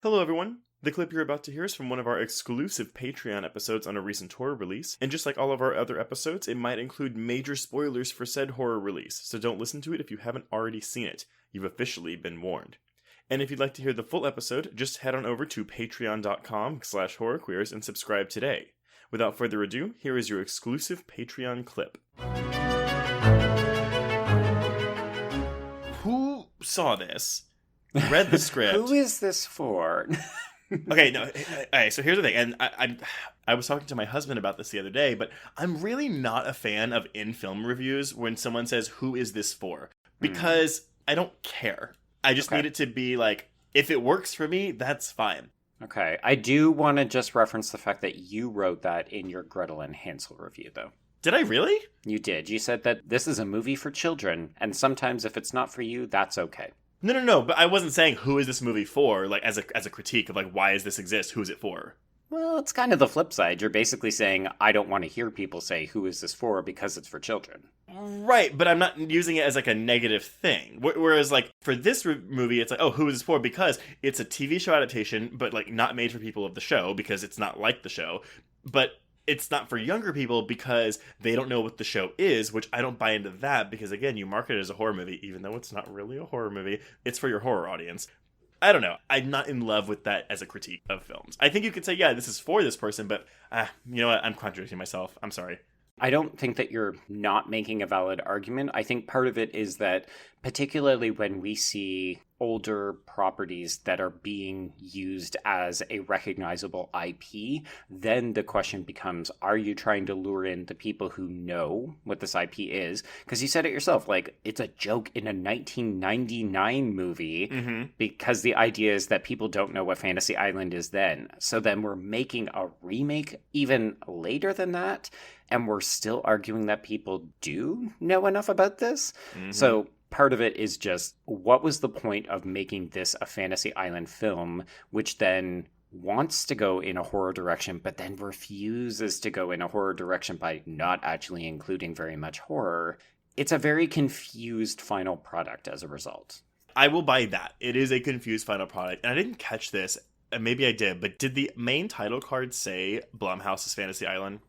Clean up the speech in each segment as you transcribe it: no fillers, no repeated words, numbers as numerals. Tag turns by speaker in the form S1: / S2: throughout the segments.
S1: Hello, everyone. The clip you're about to hear is from one of our exclusive Patreon episodes on a recent horror release, and just like all of our other episodes, it might include major spoilers for said horror release, so don't listen to it if you haven't already seen it. You've officially been warned. And if you'd like to hear the full episode, just head on over to patreon.com/horrorqueers and subscribe today. Without further ado, here is your exclusive Patreon clip. Who saw this? Read the script.
S2: Who is this for?
S1: Okay, no. Hey, so here's the thing, and I was talking to my husband about this the other day, but I'm really not a fan of in-film reviews when someone says, "Who is this for?" Because I don't care. I just need it to be like, if it works for me, that's fine.
S2: Okay, I do want to just reference the fact that you wrote that in your Gretel and Hansel review, though.
S1: Did I really?
S2: You did. You said that this is a movie for children, and sometimes if it's not for you, that's okay.
S1: No, but I wasn't saying who is this movie for, like, as a critique of, like, why does this exist? Who is it for?
S2: Well, it's kind of the flip side. You're basically saying, I don't want to hear people say, who is this for, because it's for children.
S1: Right, but I'm not using it as, like, a negative thing. Whereas, like, for this movie, it's like, oh, who is this for? Because it's a TV show adaptation, but, like, not made for people of the show, because it's not like the show. But it's not for younger people because they don't know what the show is, which I don't buy into that because, again, you market it as a horror movie, even though it's not really a horror movie. It's for your horror audience. I don't know. I'm not in love with that as a critique of films. I think you could say, yeah, this is for this person, but you know what? I'm contradicting myself. I'm sorry.
S2: I don't think that you're not making a valid argument. I think part of it is that particularly when we see older properties that are being used as a recognizable IP, then the question becomes, are you trying to lure in the people who know what this IP is? Because you said it yourself, like, it's a joke in a 1999 movie because the idea is that people don't know what Fantasy Island is then. So then we're making a remake even later than that, and we're still arguing that people do know enough about this. So part of it is just, what was the point of making this a Fantasy Island film, which then wants to go in a horror direction, but then refuses to go in a horror direction by not actually including very much horror? It's a very confused final product as a result.
S1: I will buy that. It is a confused final product. And I didn't catch this, and maybe I did, but did the main title card say Blumhouse's Fantasy Island?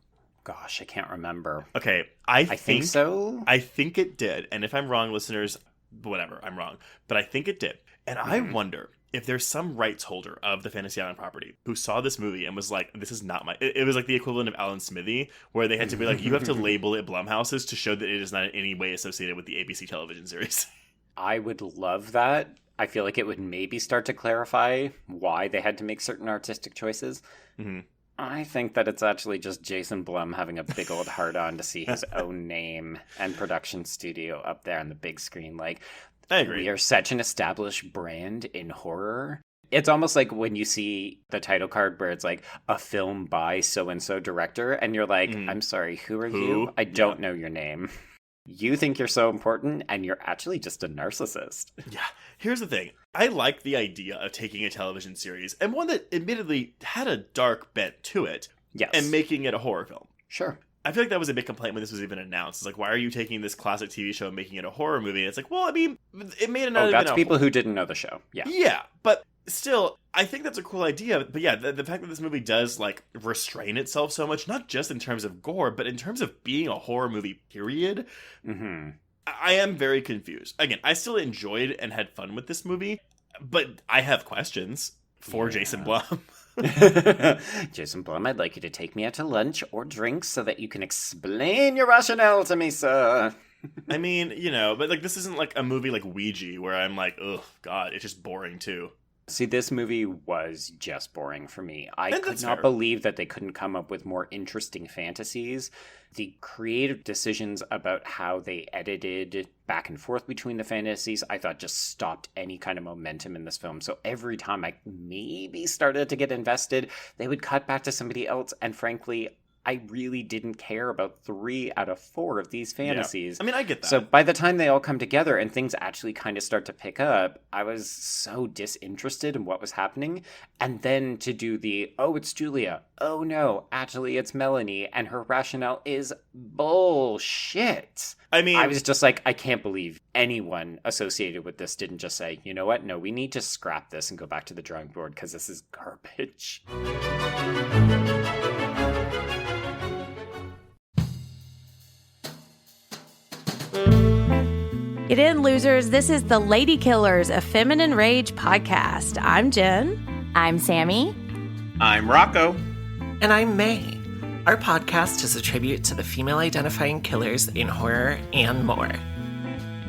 S2: Gosh, I can't remember.
S1: Okay, I think
S2: so.
S1: I think it did. And if I'm wrong, listeners, whatever, I'm wrong. But I think it did. And I wonder if there's some rights holder of the Fantasy Island property who saw this movie and was like, this is not my... It was like the equivalent of Alan Smithy, where they had to be like, you have to label it Blumhouse's to show that it is not in any way associated with the ABC television series.
S2: I would love that. I feel like it would maybe start to clarify why they had to make certain artistic choices. I think that it's actually just Jason Blum having a big old hard-on to see his own name and production studio up there on the big screen. Like,
S1: I agree.
S2: We are such an established brand in horror. It's almost like when you see the title card where it's like, a film by so-and-so director, and you're like, I'm sorry, who are you? I don't know your name. You think you're so important, and you're actually just a narcissist.
S1: Yeah. Here's the thing. I like the idea of taking a television series, and one that admittedly had a dark bent to it, and making it a horror film.
S2: Sure.
S1: I feel like that was a big complaint when this was even announced. It's like, why are you taking this classic TV show and making it a horror movie? And it's like, well, I mean, it made another...
S2: Oh, that's people who didn't know the show. Yeah.
S1: Yeah, but still, I think that's a cool idea. But yeah, the fact that this movie does, like, restrain itself so much, not just in terms of gore, but in terms of being a horror movie, period, I am very confused. Again, I still enjoyed and had fun with this movie, but I have questions for Jason Blum.
S2: Jason Blum, I'd like you to take me out to lunch or drinks so that you can explain your rationale to me, sir.
S1: I mean, you know, but like this isn't like a movie like Ouija where I'm like, oh God, it's just boring too.
S2: See, this movie was just boring for me. I could not
S1: fair.
S2: believe that they couldn't come up with more interesting fantasies. The creative decisions about how they edited back and forth between the fantasies, I thought just stopped any kind of momentum in this film. So every time I maybe started to get invested, they would cut back to somebody else. And frankly, I really didn't care about 3 out of 4 of these fantasies.
S1: Yeah. I mean, I get that.
S2: So by the time they all come together and things actually kind of start to pick up, I was so disinterested in what was happening. And then to do the, oh, it's Julia. Oh, no, actually, it's Melanie. And her rationale is bullshit.
S1: I mean,
S2: I was just like, I can't believe anyone associated with this didn't just say, you know what? No, we need to scrap this and go back to the drawing board because this is garbage.
S3: Get in, losers. This is the Lady Killers, a Feminine Rage podcast. I'm Jen.
S4: I'm Sammy.
S1: I'm Rocco.
S5: And I'm May. Our podcast is a tribute to the female-identifying killers in horror and more.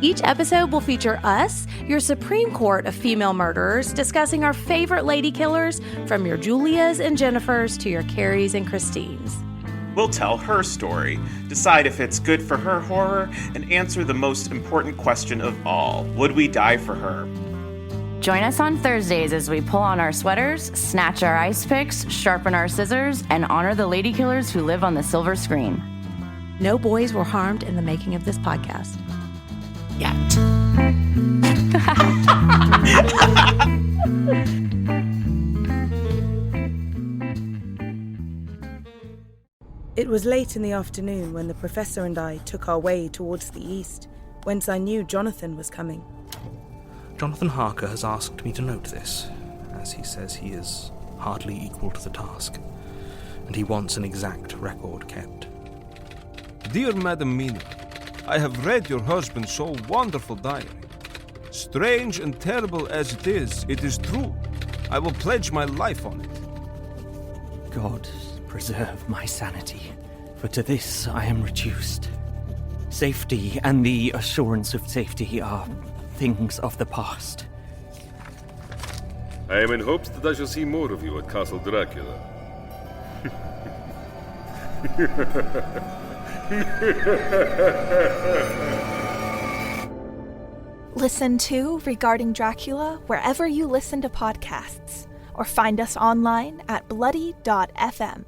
S3: Each episode will feature us, your Supreme Court of female murderers, discussing our favorite lady killers, from your Julias and Jennifers to your Carries and Christines.
S6: We'll tell her story, decide if it's good for her horror, and answer the most important question of all. Would we die for her?
S4: Join us on Thursdays as we pull on our sweaters, snatch our ice picks, sharpen our scissors, and honor the lady killers who live on the silver screen.
S3: No boys were harmed in the making of this podcast.
S5: Yet.
S7: It was late in the afternoon when the professor and I took our way towards the east, whence I knew Jonathan was coming.
S8: Jonathan Harker has asked me to note this, as he says he is hardly equal to the task, and he wants an exact record kept.
S9: Dear Madam Mina, I have read your husband's so wonderful diary. Strange and terrible as it is true. I will pledge my life on it.
S10: God preserve my sanity, for to this I am reduced. Safety and the assurance of safety are things of the past.
S11: I am in hopes that I shall see more of you at Castle Dracula.
S12: Listen to Regarding Dracula wherever you listen to podcasts, or find us online at bloody.fm.